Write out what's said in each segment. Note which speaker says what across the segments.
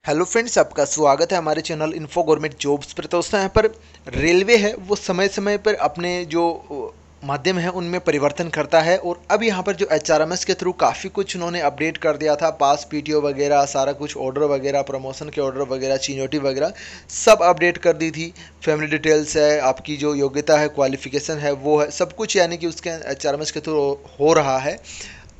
Speaker 1: Hello friends, आपका स्वागत है हमारे चैनल इन्फो गवर्नमेंट जॉब्स पर। दोस्तों, यहाँ पर रेलवे है वो समय समय पर अपने जो माध्यम है उनमें परिवर्तन करता है। और अब यहाँ पर जो एचआरएमएस के थ्रू काफ़ी कुछ उन्होंने अपडेट कर दिया था। पास पीटीओ वगैरह सारा कुछ, ऑर्डर वगैरह, प्रमोशन के ऑर्डर वगैरह, सीनियोरिटी वगैरह सब अपडेट कर दी थी। फैमिली डिटेल्स है, आपकी जो योग्यता है, क्वालिफिकेशन है, वो है सब कुछ, यानी कि उसके एचआरएमएस के थ्रू हो रहा है।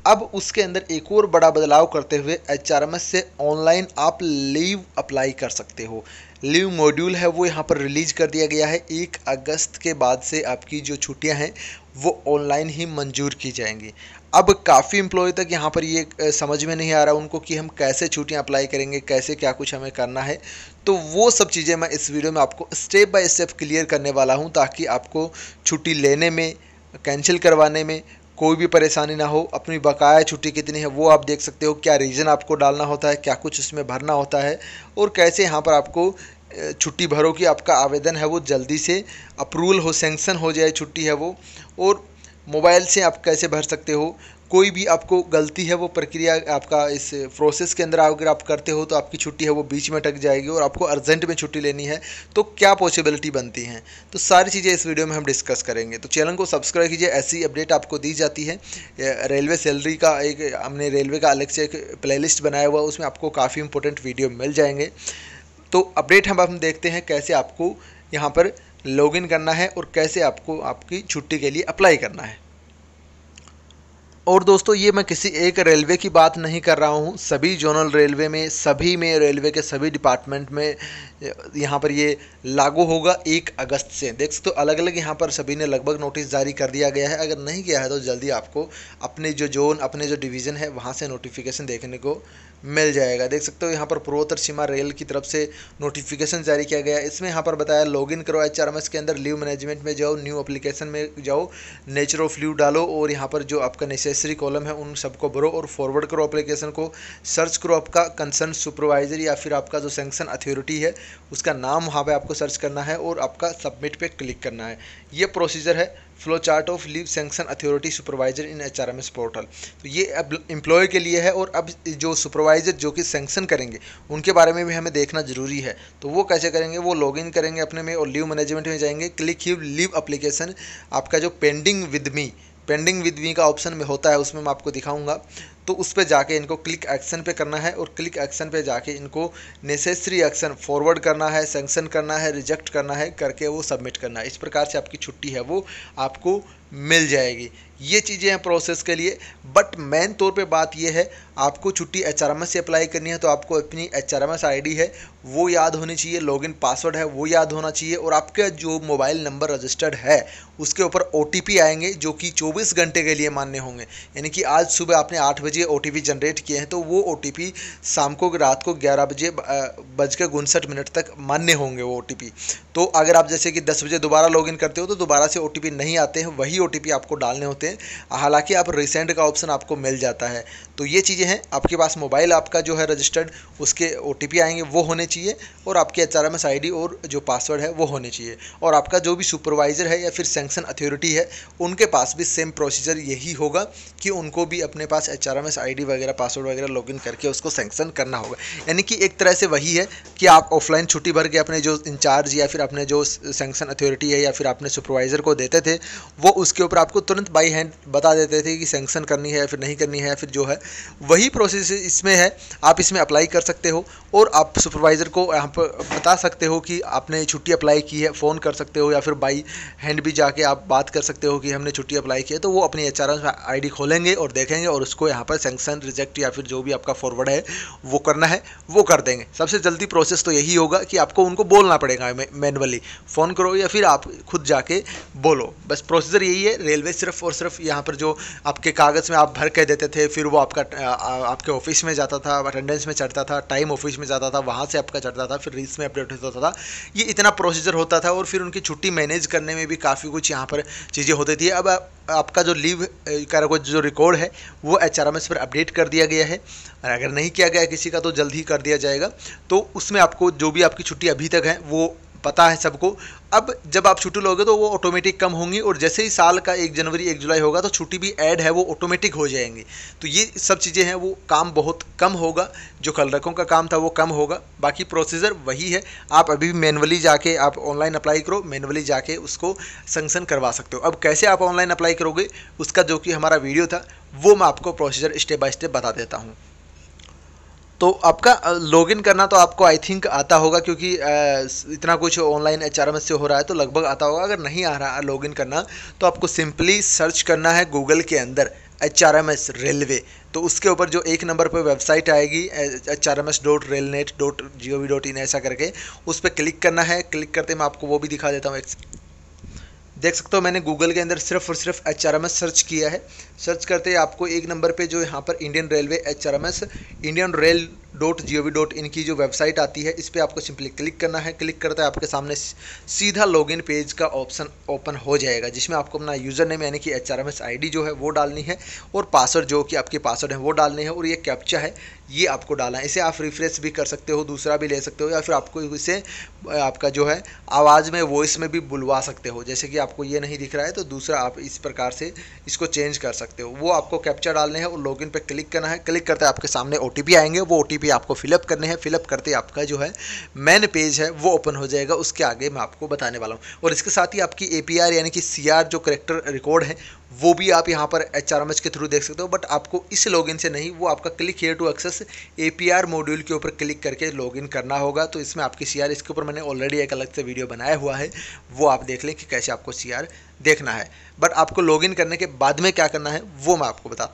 Speaker 1: अब उसके अंदर एक और बड़ा बदलाव करते हुए एचआरएमएस से ऑनलाइन आप लीव अप्लाई कर सकते हो। लीव मॉड्यूल है वो यहाँ पर रिलीज कर दिया गया है। 1 अगस्त के बाद से आपकी जो छुट्टियाँ हैं वो ऑनलाइन ही मंजूर की जाएंगी। अब काफ़ी एम्प्लॉय तक यहाँ पर ये समझ में नहीं आ रहा उनको कि हम कैसे छुट्टियाँ अप्लाई करेंगे, कैसे क्या कुछ हमें करना है। तो वो सब चीज़ें मैं इस वीडियो में आपको स्टेप बाय स्टेप क्लियर करने वाला हूँ, ताकि आपको छुट्टी लेने में, कैंसिल करवाने में कोई भी परेशानी ना हो। अपनी बकाया छुट्टी कितनी है वो आप देख सकते हो, क्या रीज़न आपको डालना होता है, क्या कुछ उसमें भरना होता है, और कैसे यहाँ पर आपको छुट्टी भरो कि आपका आवेदन है वो जल्दी से अप्रूवल हो, सैंक्शन हो जाए छुट्टी है वो। और मोबाइल से आप कैसे भर सकते हो। कोई भी आपको गलती है वो प्रक्रिया आपका इस प्रोसेस के अंदर अगर आप करते हो तो आपकी छुट्टी है वो बीच में अटक जाएगी और आपको अर्जेंट में छुट्टी लेनी है तो क्या पॉसिबिलिटी बनती हैं। तो सारी चीज़ें इस वीडियो में हम डिस्कस करेंगे। तो चैनल को सब्सक्राइब कीजिए, ऐसी अपडेट आपको दी जाती है। रेलवे सैलरी का हमने रेलवे का अलग से एक प्लेलिस्ट बनाया हुआ, उसमें आपको काफ़ी इंपॉर्टेंट वीडियो मिल जाएंगे। तो अपडेट हम देखते हैं कैसे आपको यहाँ पर लॉगिन करना है और कैसे आपको आपकी छुट्टी के लिए अप्लाई करना है। और दोस्तों, ये मैं किसी एक रेलवे की बात नहीं कर रहा हूँ, सभी जोनल रेलवे में, सभी में, रेलवे के सभी डिपार्टमेंट में यहाँ पर ये लागू होगा 1 अगस्त से। देख सकते हो अलग अलग यहाँ पर सभी ने लगभग नोटिस जारी कर दिया गया है। अगर नहीं किया है तो जल्दी आपको अपने जो जोन, अपने जो डिवीज़न है वहाँ से नोटिफिकेशन देखने को मिल जाएगा। देख सकते हो यहाँ पर पूर्वोत्तर सीमा रेल की तरफ से नोटिफिकेशन जारी किया गया है। इसमें यहाँ पर बताया लॉगिन करो एचआरएमएस के अंदर, लीव मैनेजमेंट में जाओ, न्यू एप्लीकेशन में जाओ, नेचर ऑफ लीव डालो और यहाँ पर जो आपका नेसेसरी कॉलम है उन सबको भरो और फॉरवर्ड करो एप्लीकेशन को। सर्च करो आपका कंसर्न सुपरवाइजर या फिर आपका जो सैंक्शन अथॉरिटी है उसका नाम वहाँ पे आपको सर्च करना है और आपका सबमिट पे क्लिक करना है। ये प्रोसीजर है, flow chart of leave sanction authority supervisor in HRMS portal. तो ये अब एम्प्लॉय के लिए है। और अब जो सुपरवाइजर जो कि सैंक्शन करेंगे उनके बारे में भी हमें देखना जरूरी है। तो वो कैसे करेंगे, वो लॉगिन करेंगे अपने में और लीव मैनेजमेंट में जाएंगे, क्लिक लीव एप्लीकेशन। आपका जो पेंडिंग विद मी का ऑप्शन में होता है उसमें मैं आपको दिखाऊंगा। तो उस पर जाके इनको क्लिक एक्शन पे करना है और क्लिक एक्शन पे जाके इनको नेसेसरी एक्शन फॉरवर्ड करना है, सैंक्शन करना है, रिजेक्ट करना है, करके वो सबमिट करना है। इस प्रकार से आपकी छुट्टी है वो आपको मिल जाएगी। ये चीज़ें हैं प्रोसेस के लिए। बट मेन तौर पे बात ये है, आपको छुट्टी एचआरएमएस से अप्लाई करनी है तो आपको अपनी एचआरएमएस आईडी है वो याद होनी चाहिए, लॉगिन पासवर्ड है वो याद होना चाहिए, और आपका जो मोबाइल नंबर रजिस्टर्ड है उसके ऊपर ओटीपी आएंगे जो कि 24 घंटे के लिए मान्य होंगे। यानी कि आज सुबह आपने 8 बजे ओटीपी जनरेट किए हैं तो वो ओटीपी शाम को, रात को 11 बजे बज के 59 तक मान्य होंगे वो ओटीपी। तो अगर आप जैसे कि 10 बजे दोबारा लॉगिन करते हो तो दोबारा से ओटीपी नहीं आते हैं, वही ओटीपी आपको डालने होते हैं। हालांकि आप रिसेंट का ऑप्शन आपको मिल जाता है। तो ये चीज़ें हैं, आपके पास मोबाइल आपका जो है रजिस्टर्ड उसके ओटीपी आएंगे वो होने चाहिए, और आपके एचआरएमएस आईडी और जो पासवर्ड है वो होने चाहिए। और आपका जो भी सुपरवाइजर है या फिर सैंक्शन अथॉरिटी है उनके पास भी सेम प्रोसीजर यही होगा कि उनको भी अपने पास एचआरएमएस आईडी वगैरह, पासवर्ड वगैरह लॉगिन करके उसको सैंक्शन करना होगा। यानी कि एक तरह से वही है कि आप ऑफलाइन छुट्टी भर के अपने जो इंचार्ज या फिर अपने जो सैंक्शन अथॉरिटी है या फिर अपने सुपरवाइजर को देते थे वो उसके ऊपर आपको तुरंत बाई हैंड बता देते थे कि सैंक्शन करनी है या फिर नहीं करनी है, या फिर जो है वही प्रोसेस इसमें है। आप इसमें अप्लाई कर सकते हो और आप सुपरवाइज़र को यहाँ पर बता सकते हो कि आपने छुट्टी अप्लाई की है, फ़ोन कर सकते हो या फिर बाई हैंड भी जाके आप बात कर सकते हो कि हमने छुट्टी अप्लाई की है। तो वो अपनी एचआरएमएस आईडी खोलेंगे और देखेंगे और उसको यहाँ पर सैंक्शन, रिजेक्ट या फिर जो भी आपका फॉरवर्ड है वो करना है वो कर देंगे। सबसे जल्दी प्रोसेस तो यही होगा कि आपको उनको बोलना पड़ेगा, मैनुअली फ़ोन करो या फिर आप खुद जाके बोलो। बस प्रोसीजर यही है। रेलवे सिर्फ और सिर्फ यहाँ पर जो आपके कागज़ में आप भर के देते थे, फिर वो आपका आपके ऑफिस में जाता था, अटेंडेंस में चढ़ता था, टाइम ऑफिस में जाता था, वहाँ से आपका चढ़ता था, फिर रील्स में अपडेट होता था, ये इतना प्रोसीजर होता था। और फिर उनकी छुट्टी मैनेज करने में भी काफ़ी कुछ यहाँ पर चीज़ें होती थी। अब आपका जो लीव का जो रिकॉर्ड है वो एचआरएमएस पर अपडेट कर दिया गया है, और अगर नहीं किया गया किसी का तो जल्द ही कर दिया जाएगा। तो उसमें आपको जो भी आपकी छुट्टी अभी तक है वो पता है सबको। अब जब आप छुट्टी लोगे तो वो ऑटोमेटिक कम होंगी, और जैसे ही साल का 1 जनवरी 1 जुलाई होगा तो छुट्टी भी ऐड है वो ऑटोमेटिक हो जाएंगी। तो ये सब चीज़ें हैं, वो काम बहुत कम होगा, जो कलरकों का काम था वो कम होगा, बाकी प्रोसीजर वही है। आप अभी भी मैनुअली जाके आप ऑनलाइन अप्लाई करो, मैनुअली जाके उसको सैंक्शन करवा सकते हो। अब कैसे आप ऑनलाइन अप्लाई करोगे उसका जो कि हमारा वीडियो था वो मैं आपको प्रोसीजर स्टेप बाय स्टेप बता देता हूँ। तो आपका लॉगिन करना तो आपको आई थिंक आता होगा, क्योंकि इतना कुछ ऑनलाइन एचआरएमएस से हो रहा है तो लगभग आता होगा। अगर नहीं आ रहा है लॉगिन करना तो आपको सिंपली सर्च करना है गूगल के अंदर HRMS रेलवे। तो उसके ऊपर जो 1 नंबर पर वेबसाइट आएगी HRMS.railnet.gov.in ऐसा करके, उस पर क्लिक करना है। क्लिक करते मैं आपको वो भी दिखा देता हूँ। देख सकते हो मैंने गूगल के अंदर सिर्फ और सिर्फ HRMS सर्च किया है। सर्च करते ही आपको 1 नंबर पे जो यहाँ पर इंडियन रेलवे HRMS indianrail.gov.in की जो वेबसाइट आती है, इस पर आपको सिंपली क्लिक करना है। क्लिक करते हैं आपके सामने सीधा लॉगिन पेज का ऑप्शन ओपन हो जाएगा, जिसमें आपको अपना यूज़र नेम यानी कि HRMS ID जो है वो डालनी है, और पासवर्ड जो कि आपके पासवर्ड है वो डालनी है, और ये कैप्चा है ये आपको डालना है। इसे आप रिफ्रेश भी कर सकते हो, दूसरा भी ले सकते हो, या फिर आपको इसे आपका जो है आवाज़ में वॉइस में भी बुलवा सकते हो। जैसे कि आपको ये नहीं दिख रहा है तो दूसरा आप इस प्रकार से इसको चेंज कर सकते हो। वो आपको कैप्चा डालने हैं और लॉगिन पे क्लिक करना है। क्लिक करते आपके सामने OTP आएंगे, वो OTP आपको फिलअप करने हैं। फिलअप करते आपका जो है मेन पेज है वो ओपन हो जाएगा। उसके आगे मैं आपको बताने वाला हूँ, और इसके साथ ही आपकी APR यानी कि CR जो करेक्टर रिकॉर्ड है वो भी आप यहाँ पर HRMS के थ्रू देख सकते हो। बट आपको इस लॉगिन से नहीं, वो आपका click here to access APR module के ऊपर क्लिक करके लॉगिन करना होगा। तो इसमें आपकी CR, इसके ऊपर मैंने ऑलरेडी एक अलग से वीडियो बनाया हुआ है, वो आप देख लें कि कैसे आपको CR देखना है। बट आपको लॉगिन करने के बाद में क्या करना है वो मैं आपको बता। तो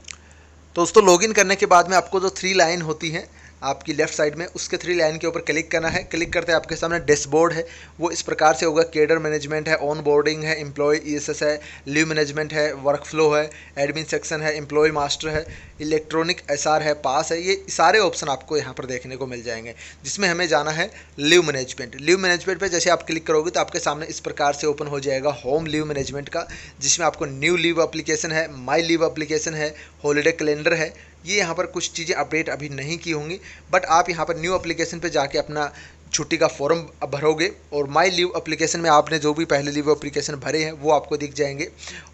Speaker 1: दोस्तों लॉगिन करने के बाद में आपको जो 3 लाइन होती हैं आपकी लेफ्ट साइड में, उसके 3 लाइन के ऊपर क्लिक करना है। क्लिक करते हैं आपके सामने डैशबोर्ड है, वो इस प्रकार से होगा। कैडर मैनेजमेंट है, ऑन बोर्डिंग है, एम्प्लॉय ESS है, लीव मैनेजमेंट है, वर्क फ्लो है, एडमिन सेक्शन है, एम्प्लॉय मास्टर है, इलेक्ट्रॉनिक SR है, पास है। ये सारे ऑप्शन आपको यहाँ पर देखने को मिल जाएंगे, जिसमें हमें जाना है लीव मैनेजमेंट। लीव मैनेजमेंट पर जैसे आप क्लिक करोगे तो आपके सामने इस प्रकार से ओपन हो जाएगा होम लीव मैनेजमेंट का, जिसमें आपको न्यू लीव एप्लीकेशन है, माई लीव एप्लीकेशन है, हॉलीडे कैलेंडर है। ये यहाँ पर कुछ चीज़ें अपडेट अभी नहीं की होंगी, बट आप यहाँ पर न्यू एप्लीकेशन पे जाके अपना छुट्टी का फॉर्म भरोगे, और माई लीव एप्लीकेशन में आपने जो भी पहले लीव एप्लीकेशन भरे हैं वो आपको दिख जाएंगे।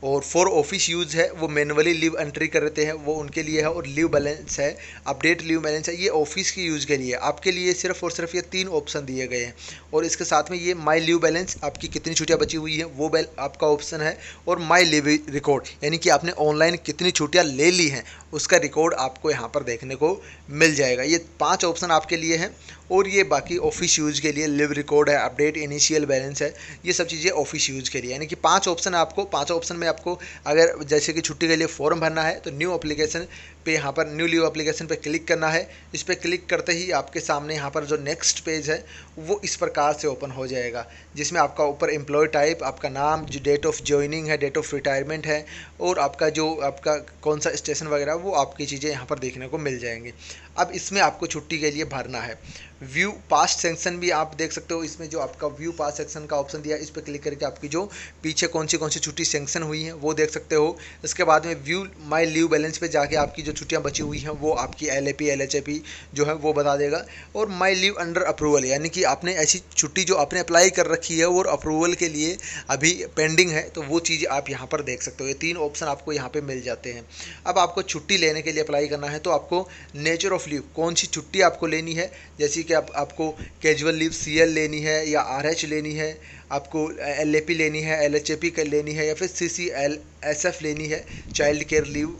Speaker 1: और फॉर ऑफिस यूज़ है, वो मैनुअली लीव एंट्री कर देते हैं, वो उनके लिए है। और लीव बैलेंस है, अपडेट लीव बैलेंस है, ये ऑफिस की यूज़ के लिए। आपके लिए सिर्फ और सिर्फ ये 3 ऑप्शन दिए गए हैं। और इसके साथ में ये माई लीव बैलेंस, आपकी कितनी छुट्टियाँ बची हुई हैं वो आपका ऑप्शन है। और माई लीव रिकॉर्ड यानी कि आपने ऑनलाइन कितनी छुट्टियाँ ले ली हैं उसका रिकॉर्ड आपको यहाँ पर देखने को मिल जाएगा। ये 5 ऑप्शन आपके लिए हैं, और ये बाकी ऑफिस यूज़ के लिए लिव रिकॉर्ड है, अपडेट इनिशियल बैलेंस है, ये सब चीज़ें ऑफिस यूज़ के लिए। यानी कि 5 ऑप्शन है आपको। 5 ऑप्शन में आपको अगर जैसे कि छुट्टी के लिए फॉर्म भरना है तो न्यू एप्लीकेशन पे यहाँ पर न्यू लीव एप्लीकेशन पे क्लिक करना है। इस पर क्लिक करते ही आपके सामने यहाँ पर जो नेक्स्ट पेज है वो इस प्रकार से ओपन हो जाएगा, जिसमें आपका ऊपर एम्प्लॉय टाइप, आपका नाम, जो डेट ऑफ ज्वाइनिंग है, डेट ऑफ रिटायरमेंट है, और आपका जो आपका कौन सा स्टेशन वगैरह वो आपकी चीज़ें यहाँ पर देखने को मिल जाएंगी। अब इसमें आपको छुट्टी के लिए भरना है। व्यू पास्ट सेक्शन भी आप देख सकते हो, इसमें जो आपका व्यू पास्ट सेक्शन का ऑप्शन दिया है इस पर क्लिक करके आपकी जो पीछे कौन सी छुट्टी सेंक्शन हुई हैं वो देख सकते हो। इसके बाद में व्यू माई लीव बैलेंस पे जाके आपकी जो छुट्टियां बची हुई हैं वो आपकी LAP LHAP जो है वो बता देगा। और माई लीव अंडर अप्रूवल यानी कि आपने ऐसी छुट्टी जो आपने अप्लाई कर रखी है और अप्रूवल के लिए अभी पेंडिंग है, तो वो चीज़ आप यहाँ पर देख सकते हो। ये 3 ऑप्शन आपको यहाँ पर मिल जाते हैं। अब आपको छुट्टी लेने के लिए अप्लाई करना है तो आपको नेचर ऑफ लीव, कौन सी छुट्टी आपको लेनी है, जैसे कि आपको कैजुअल लीव CL लेनी है या RH लेनी है, आपको LAP लेनी है, LHAP लेनी है, या फिर CCLSF लेनी है, चाइल्ड केयर लीव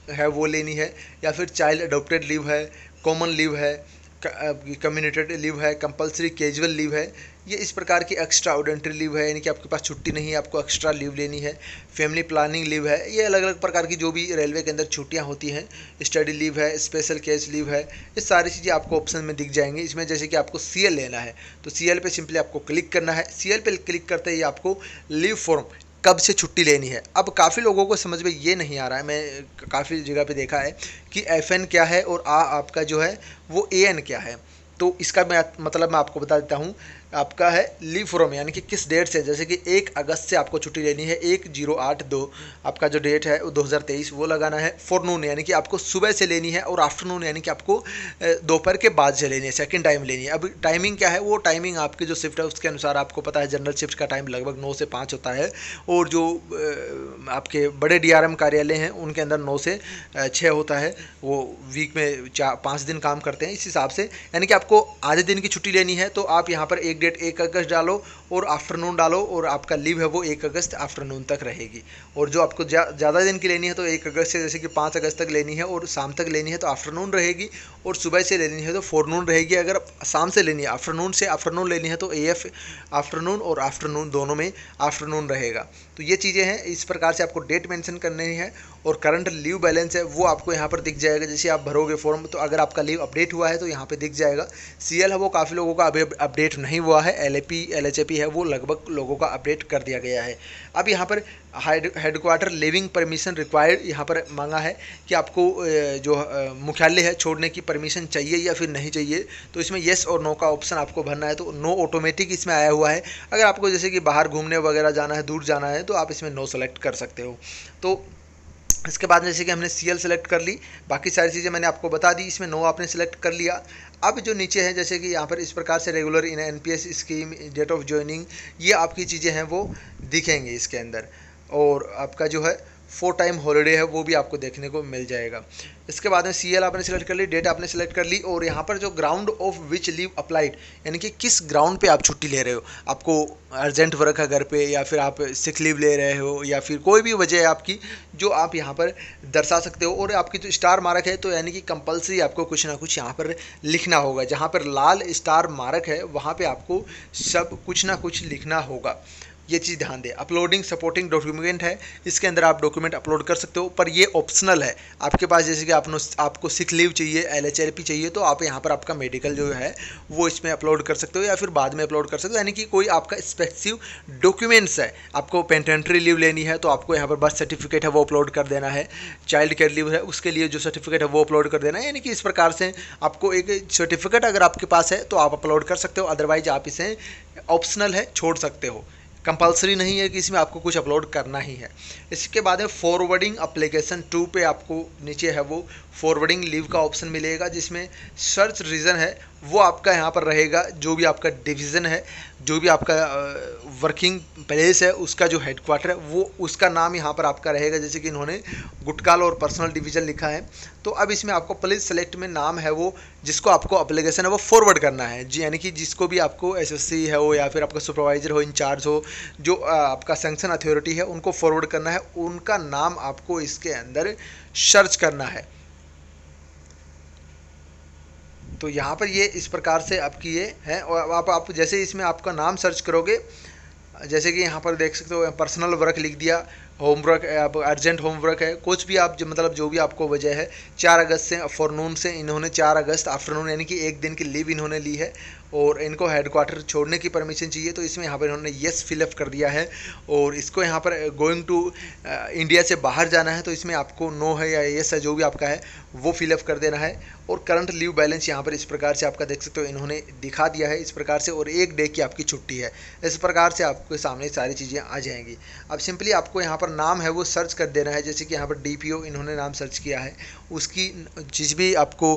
Speaker 1: है वो लेनी है, या फिर चाइल्ड अडॉप्टेड लीव है, कॉमन लीव है, कम्युनिटेड लीव है, कंपलसरी कैजुअल लीव है। ये इस प्रकार की एक्स्ट्रा ऑर्डिनरी लीव है, यानी कि आपके पास छुट्टी नहीं है, आपको एक्स्ट्रा लीव लेनी है। फैमिली प्लानिंग लीव है, ये अलग अलग प्रकार की जो भी रेलवे के अंदर छुट्टियां होती हैं। स्टडी लीव है, स्पेशल केस लीव है, ये सारी चीज़ें आपको ऑप्शन में दिख जाएंगी। इसमें जैसे कि आपको CL लेना है तो CL पे सिंपली आपको क्लिक करना है। CL पे क्लिक करते ही आपको लीव फॉर्म कब से छुट्टी लेनी है। अब काफ़ी लोगों को समझ में ये नहीं आ रहा है, मैं काफ़ी जगह पे देखा है कि FN क्या है और आपका जो है वो AN क्या है। तो इसका मैं मतलब मैं आपको बता देता हूँ। आपका है लीव फ्रॉम, यानी कि किस डेट से, जैसे कि 1 अगस्त से आपको छुट्टी लेनी है, 10/8/2 आपका जो डेट है वो 2023 वो लगाना है। फॉरनून यानी कि आपको सुबह से लेनी है, और आफ्टरनून यानी कि आपको दोपहर के बाद से लेनी है, सेकंड टाइम लेनी है। अब टाइमिंग क्या है, वो टाइमिंग आपकी जो शिफ्ट है उसके अनुसार आपको पता है, जनरल शिफ्ट का टाइम लगभग 9 से 5 होता है, और जो आपके बड़े डीआरएम कार्यालय हैं उनके अंदर 9 से 6 होता है। वो वीक में 5 दिन काम करते हैं इस हिसाब से। यानी कि आपको आधे दिन की छुट्टी लेनी है तो आप यहाँ पर एक डेट 1 अगस्त डालो और आफ्टरनून डालो, और आपका लीव है वो 1 अगस्त आफ्टरनून तक रहेगी। और जो आपको ज़्यादा दिन की लेनी है तो 1 अगस्त से जैसे कि 5 अगस्त तक लेनी है, और शाम तक लेनी है तो आफ्टरनून रहेगी, और सुबह से लेनी है तो फॉरनून रहेगी। अगर शाम से लेनी है, आफ्टरनून से आफ्टरनून लेनी है तो एएफ आफ्टरनून और आफ्टरनून दोनों में आफ्टरनून रहेगा। तो ये चीज़ें हैं, इस प्रकार से आपको डेट मेंशन करनी है। और करंट लीव बैलेंस है वो आपको यहाँ पर दिख जाएगा, जैसे आप भरोगे फॉर्म, तो अगर आपका लीव अपडेट हुआ है तो यहाँ पे दिख जाएगा। सीएल है वो काफ़ी लोगों का अभी अपडेट नहीं हुआ है, एलएपी एलएचएपी है वो लगभग लोगों का अपडेट कर दिया गया है। अब यहाँ पर हेडक्वार्टर लिविंग परमिशन रिक्वायर्ड यहाँ पर मांगा है कि आपको जो मुख्यालय है छोड़ने की परमिशन चाहिए या फिर नहीं चाहिए। तो इसमें येस और नो का ऑप्शन आपको भरना है, तो नो ऑटोमेटिक इसमें आया हुआ है। अगर आपको जैसे कि बाहर घूमने वगैरह जाना है, दूर जाना है, तो आप इसमें नो सेलेक्ट कर सकते हो। तो इसके बाद जैसे कि हमने सीएल सेलेक्ट कर ली, बाकी सारी चीज़ें मैंने आपको बता दी, इसमें नो आपने सेलेक्ट कर लिया। अब जो नीचे है जैसे कि यहाँ पर इस प्रकार से regular in NPS scheme, date of joining, ये आपकी चीज़ें हैं वो दिखेंगी इसके अंदर। और आपका जो है 4 टाइम हॉलीडे है वो भी आपको देखने को मिल जाएगा। इसके बाद में सीएल आपने सेलेक्ट कर ली, डेट आपने सेलेक्ट कर ली, और यहाँ पर जो ground of which leave applied, यानी कि किस ग्राउंड पे आप छुट्टी ले रहे हो, आपको अर्जेंट वर्क है घर पे, या फिर आप सिक लीव ले रहे हो, या फिर कोई भी वजह है आपकी जो आप यहाँ पर दर्शा सकते हो। और आपकी जो स्टार मार्क है तो यानी कि कंपलसरी आपको कुछ ना कुछ यहाँ पर लिखना होगा, जहाँ पर लाल स्टार मार्क है वहाँ पर आपको सब कुछ ना कुछ लिखना होगा। ये चीज़ ध्यान दें। अपलोडिंग सपोर्टिंग डॉक्यूमेंट है, इसके अंदर आप डॉक्यूमेंट अपलोड कर सकते हो, पर ये ऑप्शनल है आपके पास। जैसे कि आपको सिक लीव चाहिए, एलएचएलपी चाहिए, तो आप यहाँ पर आपका मेडिकल जो है वो इसमें अपलोड कर सकते हो, या फिर बाद में अपलोड कर सकते हो। यानी कि कोई आपका स्पेसिफिक डॉक्यूमेंट्स है, आपको पेटेंट्री लीव लेनी है तो आपको यहाँ पर बर्थ सर्टिफिकेट है वो अपलोड कर देना है, चाइल्ड केयर लीव है उसके लिए जो सर्टिफिकेट है वो अपलोड कर देना है। यानी कि इस प्रकार से आपको एक सर्टिफिकेट अगर आपके पास है तो आप अपलोड कर सकते हो, अदरवाइज आप इसे ऑप्शनल है छोड़ सकते हो, कंपलसरी नहीं है कि इसमें आपको कुछ अपलोड करना ही है। इसके बाद है फॉरवर्डिंग एप्लीकेशन 2 पे आपको नीचे है वो फॉरवर्डिंग लीव का ऑप्शन मिलेगा, जिसमें सर्च रीज़न है वो आपका यहाँ पर रहेगा। जो भी आपका डिवीज़न है, जो भी आपका वर्किंग प्लेस है, उसका जो हेडक्वार्टर है वो उसका नाम यहाँ पर आपका रहेगा। जैसे कि इन्होंने गुटकाल और पर्सनल डिवीज़न लिखा है, तो अब इसमें आपको प्लीज सेलेक्ट में नाम है वो जिसको आपको एप्लीकेशन है वो फॉरवर्ड करना है जी, यानी कि जिसको भी आपको एसएससी है हो या फिर आपका सुपरवाइजर हो, इंचार्ज हो, जो आपका सैंक्शन अथॉरिटी है उनको फॉरवर्ड करना है, उनका नाम आपको इसके अंदर सर्च करना है। तो यहाँ पर ये इस प्रकार से आपकी ये है, और आप जैसे इसमें आपका नाम सर्च करोगे, जैसे कि यहाँ पर देख सकते हो पर्सनल वर्क लिख दिया, होमवर्क आप अर्जेंट होमवर्क है, कुछ भी आप मतलब जो भी आपको वजह है। 4 अगस्त से फॉरनून से इन्होंने 4 अगस्त आफ्टरनून यानी कि एक दिन की लीव इन्होंने ली है, और इनको हेडक्वार्टर छोड़ने की परमिशन चाहिए, तो इसमें यहाँ पर इन्होंने येस फिलअप कर दिया है। और इसको यहाँ पर गोइंग टू इंडिया से बाहर जाना है तो इसमें आपको नो है या येस है जो भी आपका है वो फिलअप कर देना है। और करंट लीव बैलेंस यहाँ पर इस प्रकार से आपका देख सकते हो इन्होंने दिखा दिया है इस प्रकार से, और 1 डे की आपकी छुट्टी है। इस प्रकार से आपके सामने सारी चीज़ें आ जाएंगी। अब सिंपली आपको यहाँ पर नाम है वो सर्च कर देना है, जैसे कि यहाँ पर डीपीओ इन्होंने नाम सर्च किया है, उसकी चीज़ भी आपको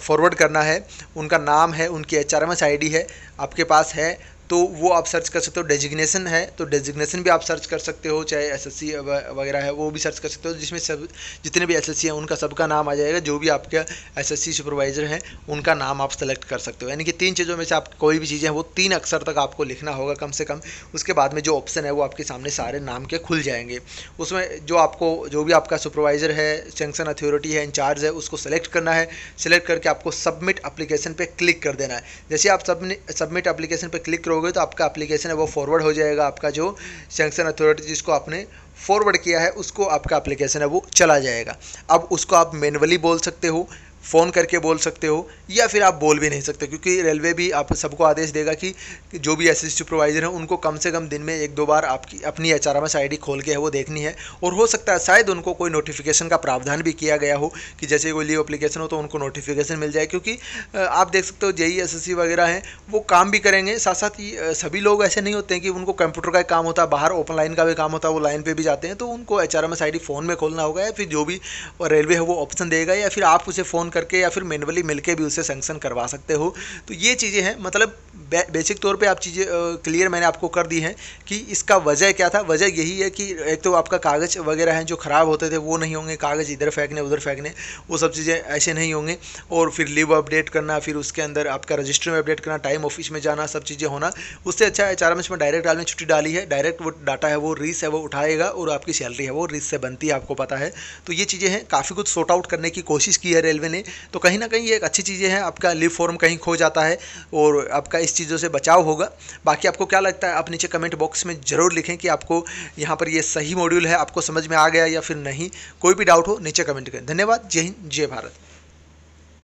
Speaker 1: फॉरवर्ड करना है, उनका नाम है, उनकी एचआरएमएस आईडी है आपके पास है तो वो आप सर्च कर सकते हो। डेजिग्नेशन है तो डेजिग्नेशन भी आप सर्च कर सकते हो, चाहे एसएससी वगैरह है वो भी सर्च कर सकते हो, जिसमें सब जितने भी एसएससी हैं उनका सबका नाम आ जाएगा। जो भी आपके एसएससी सुपरवाइजर हैं उनका नाम आप सेलेक्ट कर सकते हो। यानी कि 3 चीज़ों में से आप कोई भी चीज़ें हैं वो 3 अक्षर तक आपको लिखना होगा कम से कम। उसके बाद में जो ऑप्शन है वो आपके सामने सारे नाम के खुल जाएंगे। उसमें जो भी आपका सुपरवाइजर है, सैंक्शन अथॉरिटी है, इंचार्ज है, उसको सेलेक्ट करना है। सेलेक्ट करके आपको सबमिट एप्लीकेशन पे क्लिक कर देना है। जैसे आप सबमिट एप्लीकेशन पे क्लिक करोगे तो आपका एप्लीकेशन है वो फॉरवर्ड हो जाएगा। आपका जो सैंक्शन अथॉरिटी जिसको आपने फॉरवर्ड किया है उसको आपका एप्लीकेशन है वो चला जाएगा। अब उसको आप मैन्युअली बोल सकते हो, फ़ोन करके बोल सकते हो, या फिर आप बोल भी नहीं सकते, क्योंकि रेलवे भी आप सबको आदेश देगा कि जो भी एसएससी सुपरवाइजर हैं उनको कम से कम दिन में 1-2 बार आपकी अपनी एचआरएमएस आईडी खोल के है वो देखनी है। और हो सकता है शायद उनको कोई नोटिफिकेशन का प्रावधान भी किया गया हो कि जैसे कोई लीव एप्लीकेशन हो तो उनको नोटिफिकेशन मिल जाए, क्योंकि आप देख सकते हो जेई एसएससी वगैरह हैं वो काम भी करेंगे, साथ साथ ही सभी लोग ऐसे नहीं होते हैं कि उनको कंप्यूटर का काम होता है, बाहर ओपन लाइन का भी काम होता है, वो लाइन पे भी जाते हैं, तो उनको एचआरएमएस आईडी फ़ोन में खोलना होगा, या फिर जो भी रेलवे है वो ऑप्शन देगा, या फिर आप उसे फ़ोन करके या फिर मैनुअली मिलके भी उसे सैंक्शन करवा सकते हो। तो ये चीज़ें हैं, मतलब बेसिक तौर पे आप चीज़ें क्लियर मैंने आपको कर दी हैं कि इसका वजह क्या था। वजह यही है कि एक तो आपका कागज़ वगैरह हैं जो ख़राब होते थे वो नहीं होंगे, कागज़ इधर फेंकने उधर फेंकने वो सब चीज़ें ऐसे नहीं होंगे, और फिर लीव अपडेट करना, फिर उसके अंदर आपका रजिस्टर में अपडेट करना, टाइम ऑफिस में जाना, सब चीज़ें होना। उससे अच्छा एचआरएमएस में डायरेक्ट डालने छुट्टी डाली है, डायरेक्ट वो डाटा है वो रीस है वो उठाएगा, और आपकी सैलरी है वो रीस से बनती है, आपको पता है। तो ये चीज़ें हैं, काफ़ी कुछ सॉर्ट आउट करने की कोशिश की है रेलवे ने, तो कहीं ना कहीं ये एक अच्छी चीज़ें हैं। आपका लीव फॉर्म कहीं खो जाता है और आपका इस चीज़ों से बचाव होगा। बाकी आपको क्या लगता है आप नीचे कमेंट बॉक्स में ज़रूर लिखें कि आपको यहाँ पर ये सही मॉड्यूल है, आपको समझ में आ गया या फिर नहीं। कोई भी डाउट हो नीचे कमेंट करें। धन्यवाद। जय हिंद, जय भारत।